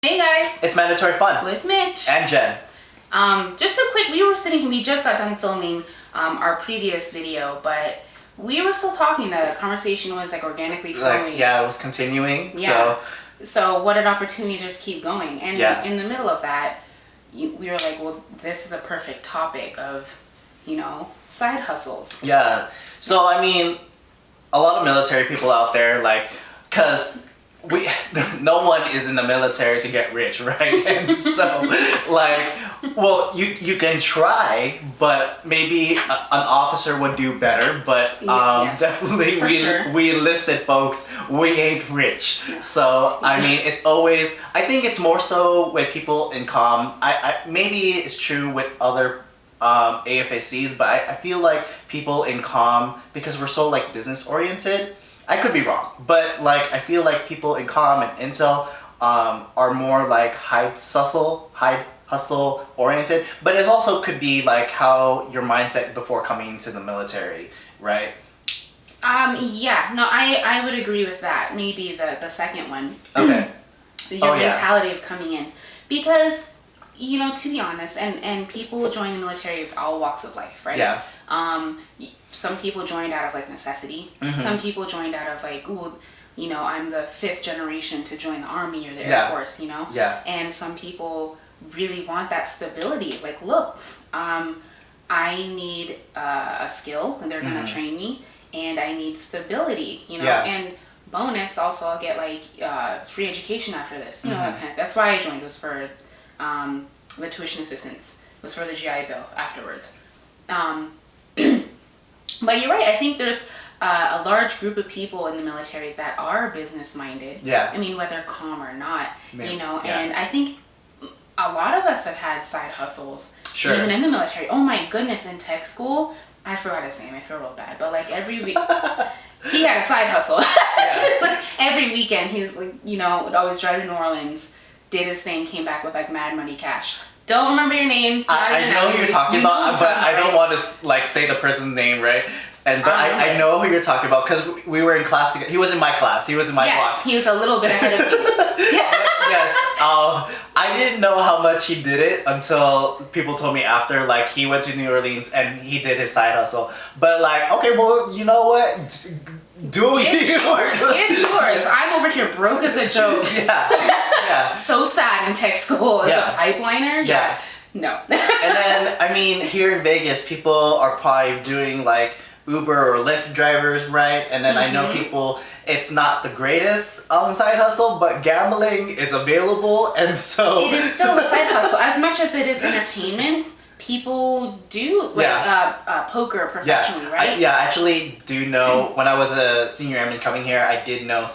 Hey guys, It's Mandatory Fun with Mitch and Jen. Just a quick, we just got done filming our previous video, but we were still talking. The conversation was like organically flowing. Yeah, it was continuing. Yeah. So what an opportunity to just keep going. And in the middle of that, we were like, well, this is a perfect topic of, side hustles. Yeah. So I mean, a lot of military people out there, no one is in the military to get rich, right? And so, you can try, but maybe an officer would do better. But Yes, definitely, sure. we enlisted folks, we ain't rich. Yeah. So I mean, it's always. I think it's more so with people in comm. Maybe it's true with other AFACs, but I feel like people in comm, because we're so business oriented. I could be wrong, but I feel like people in comm and intel are more high hustle oriented. But it also could be how your mindset before coming into the military, right? Yeah, no, I would agree with that. Maybe the second one. Okay. Your mentality of coming in, because to be honest, and people join the military of all walks of life, right? Yeah. Some people joined out of necessity. Mm-hmm. Some people joined out of I'm the 5th generation to join the Army or the Air Force, Yeah. And some people really want that stability. Look, I need a skill, and they're gonna train me, and I need stability, and bonus also I'll get free education after this, that kind of, that's why I joined, was for the tuition assistance, was for the GI Bill afterwards. But you're right. I think there's a large group of people in the military that are business minded. Yeah. I mean, whether calm or not, Yeah. and I think a lot of us have had side hustles. Sure. Even in the military. Oh my goodness, in tech school, I forgot his name. I feel real bad. But every week, he had a side hustle. Yeah. Just every weekend, he was would always drive to New Orleans, did his thing, came back with mad money cash. Don't remember your name. I know who you're talking about, but I don't want to say the person's name, right? But I know who you're talking about, because we were in class together. He was in my class. He was in my block. Yes, he was a little bit ahead of me. Yes. I didn't know how much he did it until people told me after. He went to New Orleans and he did his side hustle. But okay, well, you know what? It's yours. I'm over here broke as a joke. Yeah. So sad in tech school as a pipeliner. Yeah. No. And then, I mean, here in Vegas, people are probably doing Uber or Lyft drivers, right? And then I know people, it's not the greatest side hustle, but gambling is available, and so... It is still a side hustle. As much as it is entertainment, people do poker professionally, right? I actually do know, when I was a senior airman coming here, I did know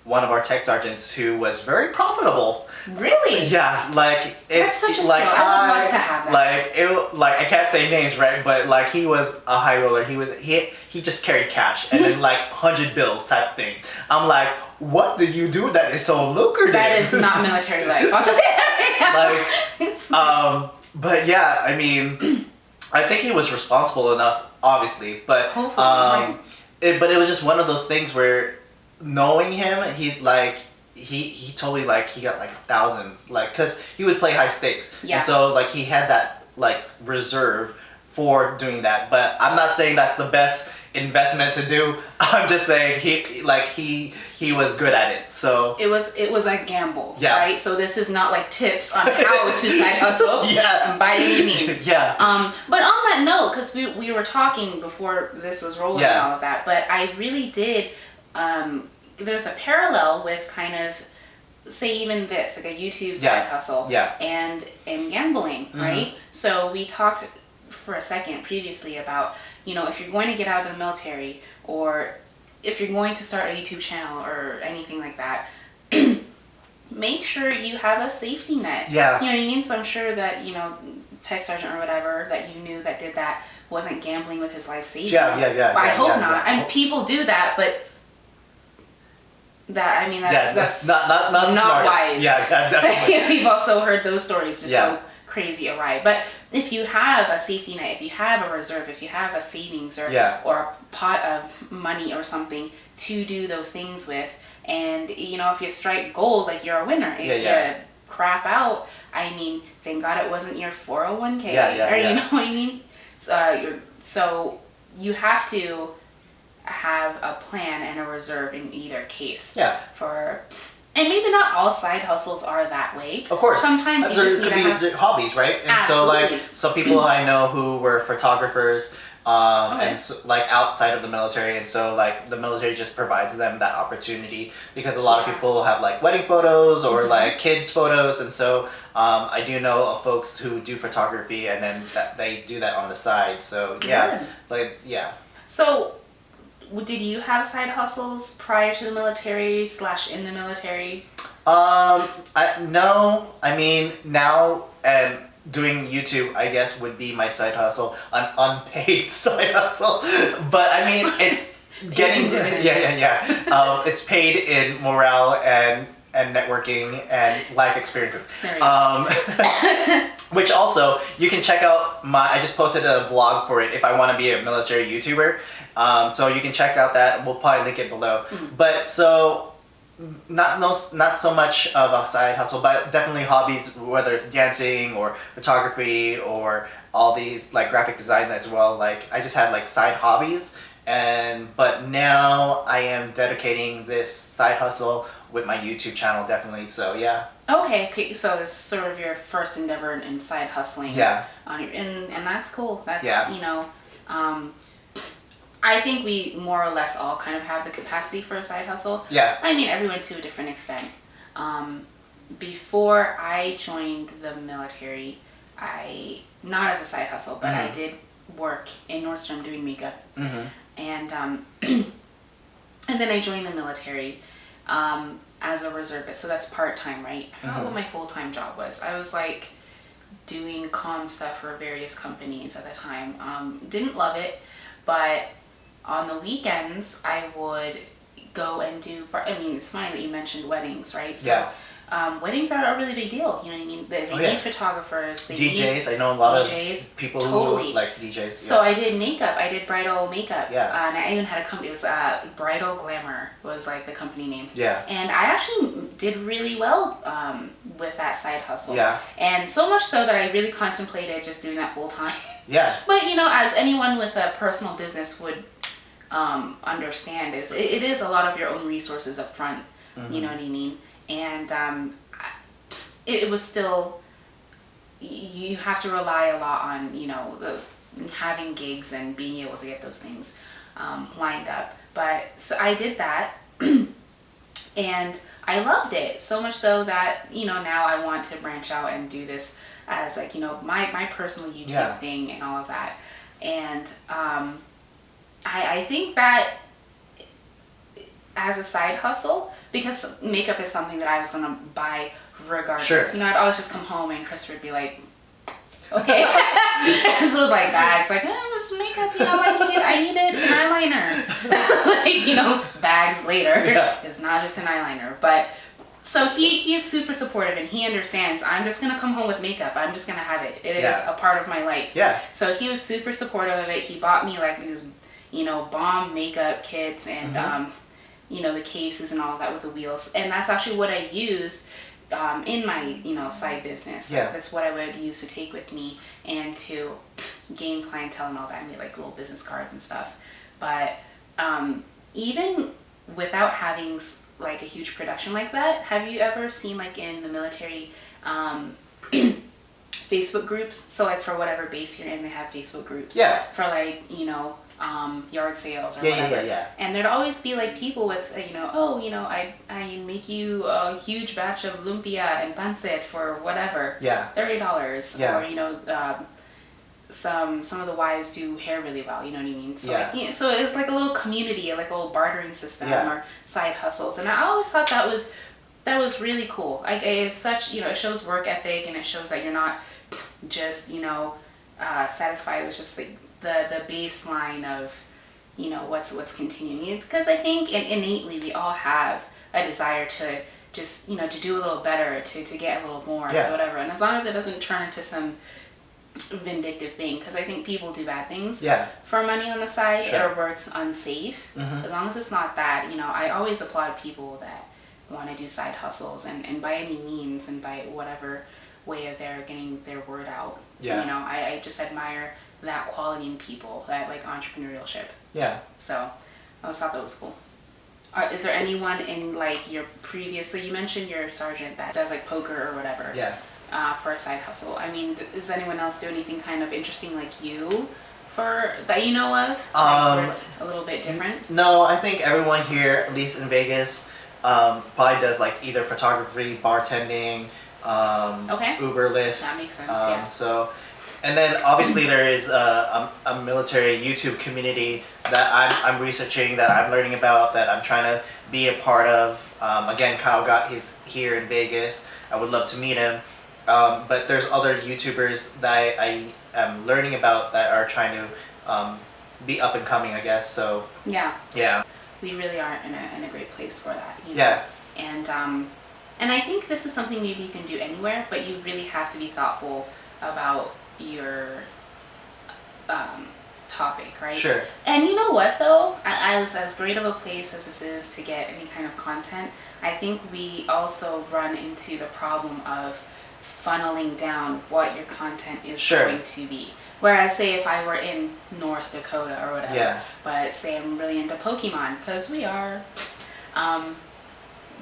one of our tech sergeants who was very profitable. Really? Yeah, that's such a skill. I would love to have that. I can't say names, right? But he was a high roller. He just carried cash and then 100 bills type thing. I'm like, what do you do that is so lucrative? That is not military life. I'll tell you that. But yeah, I mean, I think he was responsible enough, obviously, but hopefully, but it was just one of those things where, knowing him, he told me he got thousands, because he would play high stakes. Yeah. And so he had that reserve for doing that. But I'm not saying that's the best investment to do. I'm just saying he was good at it. So it was a gamble. Yeah. Right. So this is not tips on how to side hustle. By any means. Yeah. But on that note, because we were talking before this was rolling and all of that, but I really did. There's a parallel with kind of, say, even this, a YouTube side hustle and gambling, right? So we talked for a second previously about, if you're going to get out of the military, or if you're going to start a YouTube channel or anything like that, make sure you have a safety net. Yeah. You know what I mean? So I'm sure that, tech sergeant or whatever that you knew that did that wasn't gambling with his life savings. Yeah. I hope not. And people do that, but that's not wise. Yeah, definitely. We've also heard those stories just go crazy awry. But if you have a safety net, if you have a reserve, if you have a savings or a pot of money or something to do those things with, and if you strike gold, you're a winner. If you crap out, I mean, thank God it wasn't your 401k. Yeah, or you know what I mean? So you have to have a plan and a reserve in either case. Yeah. And maybe not all side hustles are that way. Of course. Sometimes you just need to have hobbies, right? And Absolutely. so like some people I know who were photographers and so, like outside of the military, and so like the military just provides them that opportunity because a lot of people have like wedding photos or like kids photos, and so I do know of folks who do photography and then they do that on the side. So So did you have side hustles prior to the military / in the military? No. I mean, now and doing YouTube, I guess, would be my side hustle, an unpaid side hustle. But I mean, it's paid in morale and networking and life experiences. Which also you can check out I just posted a vlog for it if I want to be a military YouTuber. So you can check out that. We'll probably link it below. But so not so much of a side hustle, but definitely hobbies, whether it's dancing or photography or all these like graphic design as well. Like I just had like side hobbies, but now I am dedicating this side hustle with my YouTube channel, definitely. So yeah. Okay. So it's sort of your first endeavor in side hustling. Yeah. And that's cool. That's I think we more or less all kind of have the capacity for a side hustle. Yeah. I mean, everyone to a different extent. Before I joined the military, not as a side hustle, but I did work in Nordstrom doing makeup. And and then I joined the military as a reservist. So that's part-time, right? I forgot what my full-time job was. I was like doing comm stuff for various companies at the time. Didn't love it, but on the weekends, I would go and do, I mean, it's funny that you mentioned weddings, right? So, weddings are a really big deal, you know what I mean? They need photographers. They DJs, need I know a lot DJs, of people who like DJs. Yeah. So I did makeup, I did bridal makeup. Yeah. And I even had a company, it was Bridal Glamour was like the company name. Yeah. And I actually did really well with that side hustle. Yeah. And so much so that I really contemplated just doing that full time. Yeah. But you know, as anyone with a personal business would understand, it is a lot of your own resources up front. You know what I mean? And it was still, you have to rely a lot on, you know, having gigs and being able to get those things lined up. But so I did that and I loved it so much so that, you know, now I want to branch out and do this as like, you know, my personal YouTube thing and all of that. And I think that as a side hustle, because makeup is something that I was going to buy regardless. Sure. You know, I'd always just come home and Chris would be like, okay. So with like bags, like, this makeup, you know, I needed an eyeliner. Like, you know, bags later. Yeah. It's not just an eyeliner. But so he is super supportive and he understands I'm just going to come home with makeup. I'm just going to have it. It is a part of my life. Yeah. So he was super supportive of it. He bought me like these, you know, bomb makeup kits and, you know, the cases and all of that with the wheels. And that's actually what I used in my, you know, side business. Yeah. Like, that's what I would use to take with me and to gain clientele and all that. I made like little business cards and stuff. But even without having like a huge production like that, have you ever seen like in the military Facebook groups? So like for whatever base you're in, they have Facebook groups. Yeah. For like, you know, yard sales or whatever. Yeah. And there'd always be like people with, you know, oh, you know, I make you a huge batch of lumpia and pancit for whatever. Yeah. $30. Yeah. Or, you know, some of the wives do hair really well, you know what I mean? So like, you know, so it's like a little community, like a little bartering system or side hustles. And I always thought that was really cool. Like it's such, you know, it shows work ethic and it shows that you're not just, you know, satisfied with just like the baseline of, you know, what's continuing. It's because I think innately we all have a desire to just, you know, to do a little better, to get a little more, to whatever. And as long as it doesn't turn into some vindictive thing, because I think people do bad things for money on the side or where it's unsafe. As long as it's not that, you know, I always applaud people that want to do side hustles and by any means and by whatever way of their getting their word out. Yeah. You know, I just admire that quality in people, that like entrepreneurship. Yeah. So I always thought that was cool. Is there anyone in like your previous, so you mentioned your sergeant that does like poker or whatever. Yeah. For a side hustle. I mean, does anyone else do anything kind of interesting like you for that you know of? Like where it's a little bit different? No, I think everyone here, at least in Vegas, probably does like either photography, bartending, Okay. Uber, Lyft. That makes sense, yeah. So, and then obviously there is a military YouTube community that I'm researching, that I'm learning about, that I'm trying to be a part of. Again, Kyle got his here in Vegas. I would love to meet him. But there's other YouTubers that I am learning about that are trying to be up and coming, I guess. So Yeah. yeah. We really are in a great place for that. You know? Yeah. And I think this is something maybe you can do anywhere, but you really have to be thoughtful about your topic, right? Sure. And you know what though? As great of a place as this is to get any kind of content, I think we also run into the problem of funneling down what your content is Sure. going to be. Whereas, say, if I were in North Dakota or whatever, Yeah. but say I'm really into Pokemon, because we are,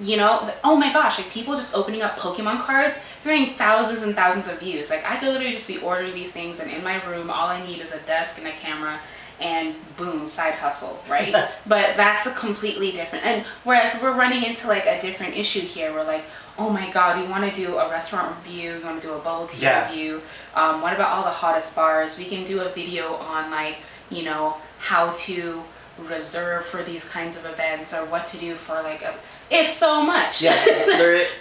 you know, oh my gosh, like people just opening up Pokemon cards, they're getting thousands and thousands of views. Like I could literally just be ordering these things, and in my room, all I need is a desk and a camera, and boom, side hustle, right? But that's a completely different, and whereas we're running into like a different issue here, we're like, oh my god, we want to do a restaurant review, we want to do a bubble tea Yeah. review, what about all the hottest bars? We can do a video on like, you know, how to reserve for these kinds of events, or what to do for like it's so much. Yeah,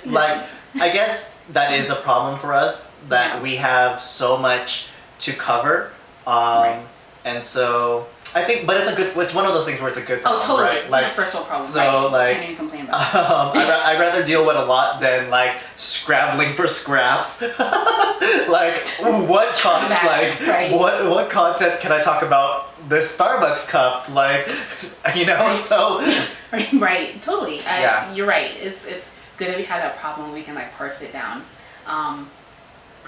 like I guess that is a problem for us, that Yeah. we have so much to cover, Right. and so I think, but it's one of those things where it's a good problem, Oh, totally. right? It's Like, not a first world problem. so, right? like, Can't even complain about it. I'd rather deal with a lot than like scrabbling for scraps. Like what Right. what content can I talk about this Starbucks cup? Like, you know, so Right, totally. Yeah. You're right. It's good that we have that problem. We can like parse it down.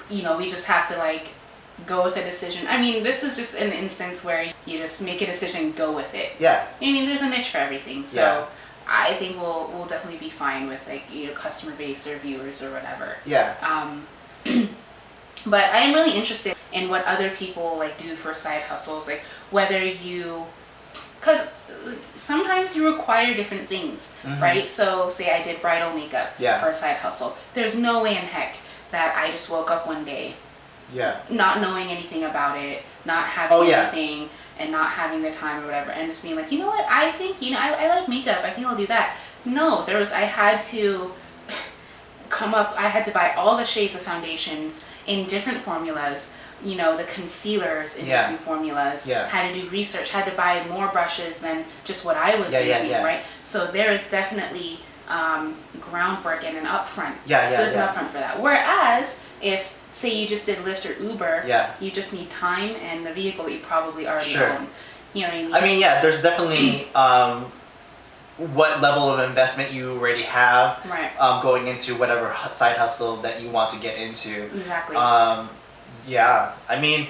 You know, we just have to like go with a decision. I mean, this is just an instance where you just make a decision, go with it. yeah, I mean, there's a niche for everything. So Yeah. I think we'll definitely be fine with like, you know, customer base or viewers or whatever. yeah, But I am really interested in what other people like do for side hustles, like whether you, because sometimes you require different things, right? So say I did bridal makeup Yeah. for a side hustle. There's no way in heck that I just woke up one day yeah, not knowing anything about it, not having Oh, yeah. anything, and not having the time or whatever, and just being like, you know what, I think, you know, I like makeup, I think I'll do that. No, I had to I had to buy all the shades of foundations in different formulas, you know, the concealers in Yeah. different formulas, Yeah. had to do research, had to buy more brushes than just what I was using, right? So there is definitely groundwork and an upfront. Yeah, There's yeah. an upfront for that. Whereas if say you just did Lyft or Uber, Yeah. you just need time and the vehicle that you probably already Sure. own. You know what I mean? I mean, yeah, there's definitely what level of investment you already have Right. Going into whatever side hustle that you want to get into. Exactly. Yeah, I mean,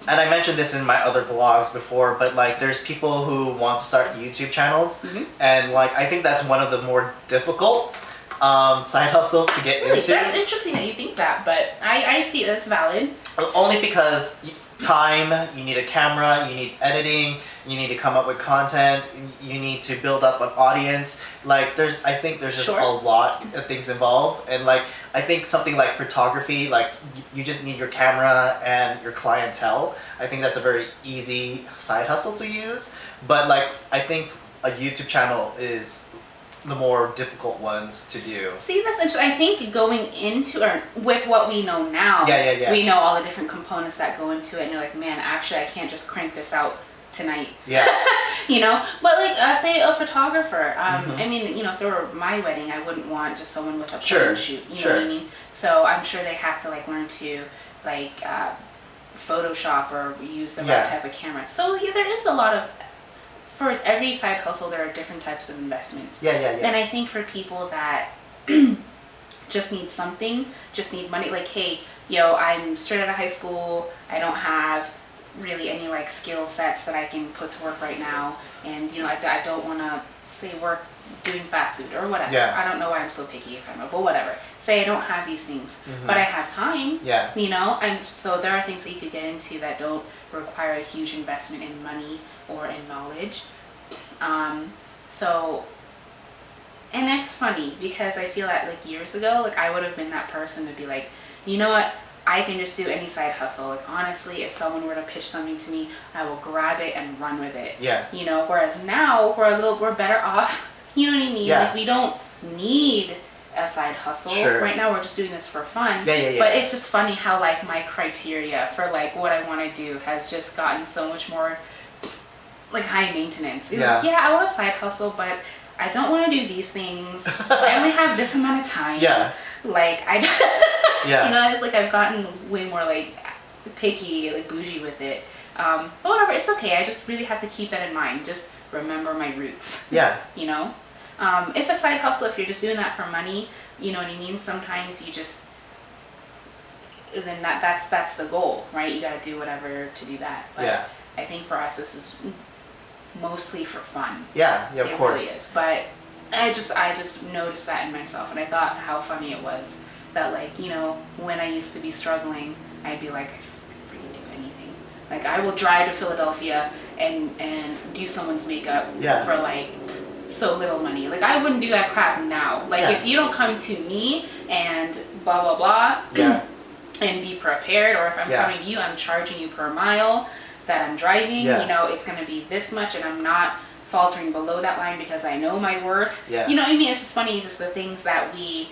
and I mentioned this in my other vlogs before, but like there's people who want to start YouTube channels, and like I think that's one of the more difficult side hustles to get Really? into. That's interesting that you think that, but I see that's valid. Only because time, you need a camera, you need editing, you need to come up with content, you need to build up an audience. Like I think there's just Sure. a lot of things involved, and like I think something like photography, like you just need your camera and your clientele. I think that's a very easy side hustle to use, but like I think a YouTube channel is the more difficult ones to do. See, that's interesting. I think going into, or with what we know now, Yeah. we know all the different components that go into it, and you're like, man, actually, I can't just crank this out tonight. Yeah. You know, but like say a photographer. I mean, you know, if it were my wedding, I wouldn't want just someone with a Sure, point and shoot. You know what I sure. mean? So I'm sure they have to like learn to like Photoshop or use the Yeah. right type of camera. So yeah, there is a lot of for every side hustle, there are different types of investments. Yeah. And I think for people that just need something, just need money, like, hey, I'm straight out of high school, I don't have really any like skill sets that I can put to work right now, and I don't want to say work doing fast food or whatever. Yeah. I don't know why I'm so picky if I'm, but whatever. Say I don't have these things, but I have time. Yeah. And so there are things that you could get into that don't require a huge investment in money or in knowledge. So, and it's funny because I feel that like years ago, like I would have been that person to be like, you know what? I can just do any side hustle. Like honestly, if someone were to pitch something to me, I will grab it and run with it. Yeah. Whereas now we're better off. You know what I mean? Yeah. Like we don't need a side hustle. Sure. Right now we're just doing this for fun. Yeah. But it's just funny how like my criteria for like what I want to do has just gotten so much more like high maintenance. It's like, I want a side hustle, but I don't want to do these things. I only have this amount of time. Yeah. Like Yeah. It's like I've gotten way more like picky, like bougie with it. But whatever, it's okay. I just really have to keep that in mind. Just remember my roots. Yeah. If a side hustle, if you're just doing that for money, you know what I mean? Sometimes you just, then that's the goal, right? You got to do whatever to do that. But I think for us, this is mostly for fun. Yeah, of course. It really is. But I just noticed that in myself, and I thought how funny it was that like, when I used to be struggling, I'd be like, I can freaking do anything. Like I will drive to Philadelphia and do someone's makeup for like so little money. Like I wouldn't do that crap now. Like if you don't come to me and blah blah blah and be prepared, or if I'm coming to you, I'm charging you per mile that I'm driving, it's going to be this much, and I'm not faltering below that line because I know my worth. Yeah. You know what I mean? It's just funny, just the things that we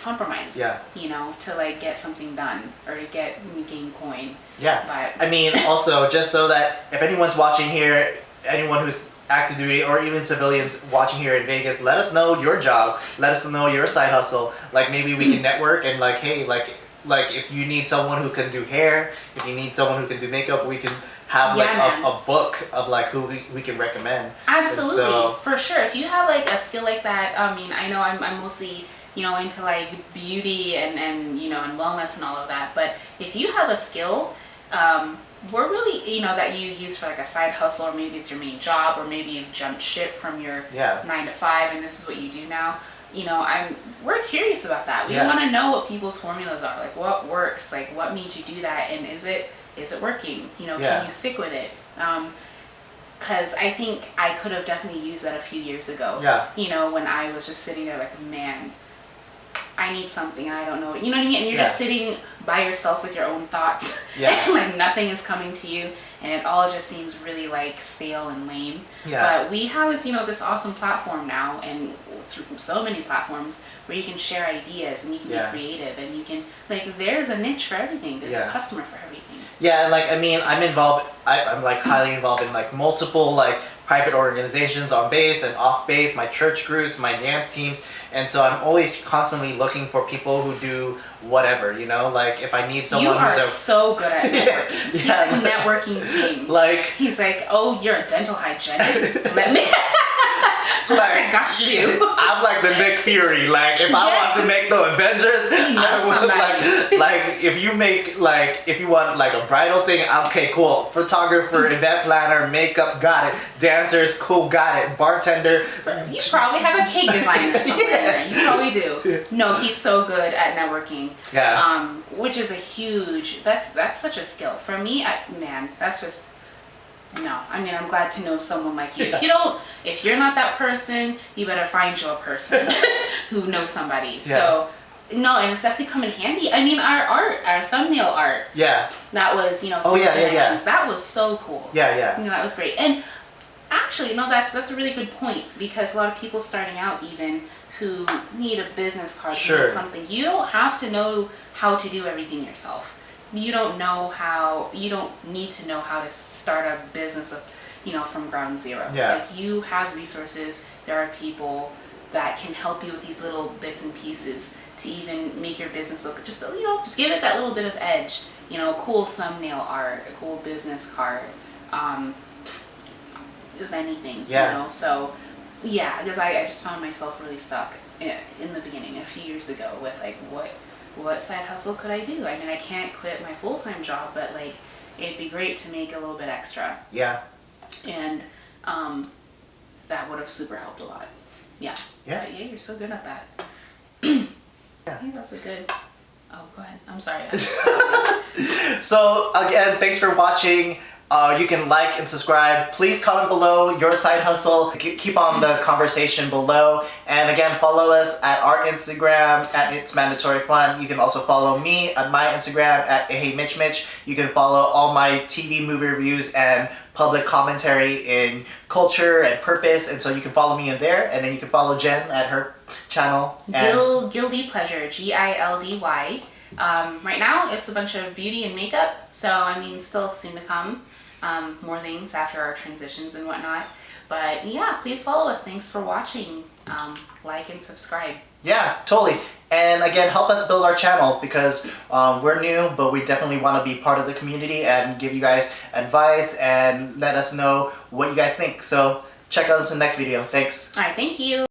compromise, to like get something done or to gain coin. Yeah. But I mean, also, just so that if anyone's watching here, anyone who's active duty or even civilians watching here in Vegas, let us know your job. Let us know your side hustle. Like maybe we can network and like, hey, like if you need someone who can do hair, if you need someone who can do makeup, we can have like a book of like who we can recommend. Absolutely, so, for sure. If you have like a skill like that, I mean, I know I'm mostly into like beauty and and wellness and all of that. But if you have a skill, we're really that you use for like a side hustle, or maybe it's your main job, or maybe you've jumped ship from your 9 to 5 and this is what you do now. We're curious about that. We want to know what people's formulas are, like what works, like what made you do that, and is it working? Can you stick with it? Because I think I could have definitely used that a few years ago. When I was just sitting there like, man, I need something, I don't know. You know what I mean? And you're just sitting by yourself with your own thoughts. And like nothing is coming to you, and it all just seems really like stale and lame. But we have this, this awesome platform now, and through so many platforms where you can share ideas and you can be creative, and you can like, there's a niche for everything. There's a customer for everything. Yeah, like I mean, I'm involved. I'm like highly involved in like multiple like private organizations on base and off base, my church groups, my dance teams, and so I'm always constantly looking for people who do whatever, like if I need someone who's so good at networking. He's like networking team. Like he's like, oh, you're a dental hygienist. Let me. Like, I got you. I'm like the Nick Fury. Like if I want to make the Avengers, I would like if you want like a bridal thing, okay, cool. Photographer, event planner, makeup, got it. Dancers, cool, got it. Bartender. You probably have a cake designer somewhere. You probably do. No, he's so good at networking. Which is a huge. That's such a skill. For me, that's just. No, I mean, I'm glad to know someone like you. If you're not that person, you better find you a person who knows somebody. So, no, and it's definitely come in handy. I mean, our thumbnail art. That was, that was so cool. That was great. And actually, no, that's a really good point, because a lot of people starting out even who need a business card, need something. You don't have to know how to do everything yourself. You don't need to know how to start a business from ground zero. Like you have resources. There are people that can help you with these little bits and pieces to even make your business look just give it that little bit of edge. A cool thumbnail art, a cool business card. just anything. Yeah. You know, so yeah, because I just found myself really stuck in the beginning a few years ago with like what side hustle could I do? I mean, I can't quit my full-time job, but like it'd be great to make a little bit extra. Yeah. And that would have super helped a lot. Yeah. Yeah. But yeah, you're so good at that. Yeah. I think that's a good. Oh, go ahead. I'm sorry. So again, thanks for watching. You can like and subscribe. Please comment below your side hustle. Keep on the conversation below. And again, follow us at our Instagram at itsmandatoryfun. You can also follow me at my Instagram at HeyMitchMitch. You can follow all my TV movie reviews and public commentary in culture and purpose. And so you can follow me in there. And then you can follow Jen at her channel. Gildy Pleasure, GILDY. Right now, it's a bunch of beauty and makeup. So, I mean, still soon to come. More things after our transitions and whatnot. But yeah, please follow us. Thanks for watching. Like and subscribe. Yeah, totally. And again, help us build our channel because we're new, but we definitely want to be part of the community and give you guys advice and let us know what you guys think. So check out the next video. Thanks. All right, thank you.